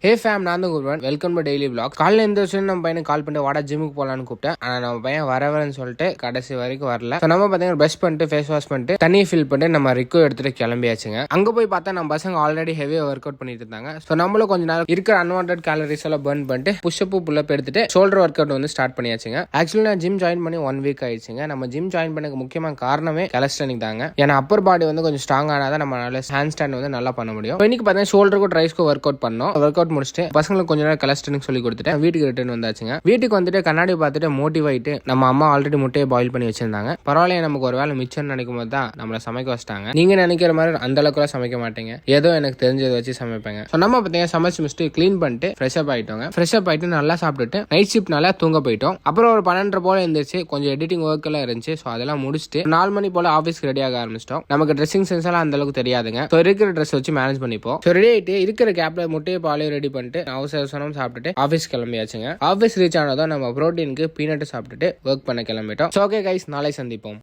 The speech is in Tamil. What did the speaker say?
ஹே ஃபேம், நான் தான் கூப்பிடுவேன். Welcome to daily vlog. காலையில் எந்த விஷயம் நம்ம பையனை கால் பண்ணிட்டு வாடா ஜிம்முக்கு போகலான்னு கூப்பிட்டேன். ஆனால் நம்ம பையன் வரவரன்னு சொல்லிட்டு கடைசி வரைக்கும் வரல. ஸோ நம்ம பார்த்தீங்கன்னா ப்ரஷ் பண்ணிட்டு ஃபேஸ் வாஷ் பண்ணிட்டு தண்ணியை ஃபில் பண்ணிட்டு நம்ம ரிக்கோ எடுத்துட்டு கிளம்பியாச்சுங்க. அங்கே போய் பார்த்தா நம்ம பசங்க ஆல்ரெடி ஹெவியாக ஒர்க் அவுட் பண்ணிட்டு இருந்தாங்க. ஸோ நம்மளும் கொஞ்ச நேரம் இருக்கிற அன்வான்ட் கேலரிஸ் எல்லாம் பர்ன் பண்ணிட்டு புஷ்அப் புல்லப் எடுத்துட்டு ஷோல்டர் ஒர்க் அவுட் வந்து ஸ்டார்ட் பண்ணியாச்சுங்க. ஆக்சுவலி நான் ஜிம் ஜாயின் பண்ணி 1 வீக் ஆயிடுச்சுங்க. நம்ம ஜிம் ஜாயின் பண்ணக்கு முக்கியமான காரணமே கலஸ்டனிக் தாங்க. ஏன்னா அப்பர் பாடி வந்து கொஞ்சம் ஸ்ட்ராங் ஆனாதான் நம்ம ஹேண்ட் ஸ்டாண்ட் வந்து நல்லா பண்ண முடியும். இன்னைக்கு பார்த்தீங்கன்னா ஷோல்டருக்கும் ட்ரைஸ்க்கும் ஒர்க் அவுட் பண்ணோம். ஒர்க் அவுட் முடிச்சுட்டு பசங்களுக்கு கொஞ்ச நேரம் கலஸ்டனிக் சொல்லி கொடுத்துட்டு வீட்டுக்கு ரிட்டர்ன் வந்தாச்சுங்க. வீட்டுக்கு வந்துட்டு கண்ணாடி பார்த்துட்டு மோட்டிவ் ஆயிட்டு நம்ம அம்மா ஆல்ரெடி முட்டையை பாயில் பண்ணி வச்சிருந்தாங்க. பரவாயில்ல, நமக்கு ஒரு வேலை மிச்சம் நினைக்கும் போது தான் நம்மளை சமைக்க வச்சிட்டாங்க. நீங்க நினைக்கிற மாதிரி அந்த அளவுக்கு சமைக்க மாட்டீங்க, ஏதோ எனக்கு தெரிஞ்சதை வச்சு சமைப்பேங்க. நம்ம பார்த்தீங்கன்னா சமைச்சு முடிச்சுட்டு கிளீன் பண்ணிட்டு ஃப்ரெஷ் அப் ஆயிட்டோங்க. ஃப்ரெஷ் அப் ஆயிட்டு நல்லா சாப்பிட்டுட்டு நைட் ஷிஃப்ட் நல்லா தூங்க போயிட்டோம். அப்புறம் ஒரு 12:30 போல இருந்துச்சு. கொஞ்சம் எடிட்டிங் ஒர்க் எல்லாம் இருந்துச்சு. ஸோ அதெல்லாம் முடிச்சுட்டு 4 மணி போல ஆஃபீஸ்க்கு ரெடி ஆக ஆரம்பிச்சிட்டோம். நமக்கு ட்ரெஸ்ஸிங் சென்ஸ் எல்லாம் அந்த அளவுக்கு தெரியாதுங்க. ஸோ இருக்கிற ட்ரெஸ் வச்சு மேனேஜ் பண்ணிப்போம். ஸோ ரெடி ஆயிட்டு இருக்கிற கேப்ல முட்டையை பாலையும் ரெடி பண்ணிட்டு அவசரம் சாப்பிட்டுட்டு ஆஃபீஸ் கிளம்பியாச்சுங்க. ஆஃபீஸ் ரீச் ஆனதும் நம்ம புரோட்டீனுக்கு பீனட் சாப்பிட்டுட்டு ஒர்க் பண்ண கிளம்பிட்டோம். ஓகே கைஸ், நாளை சந்திப்போம்.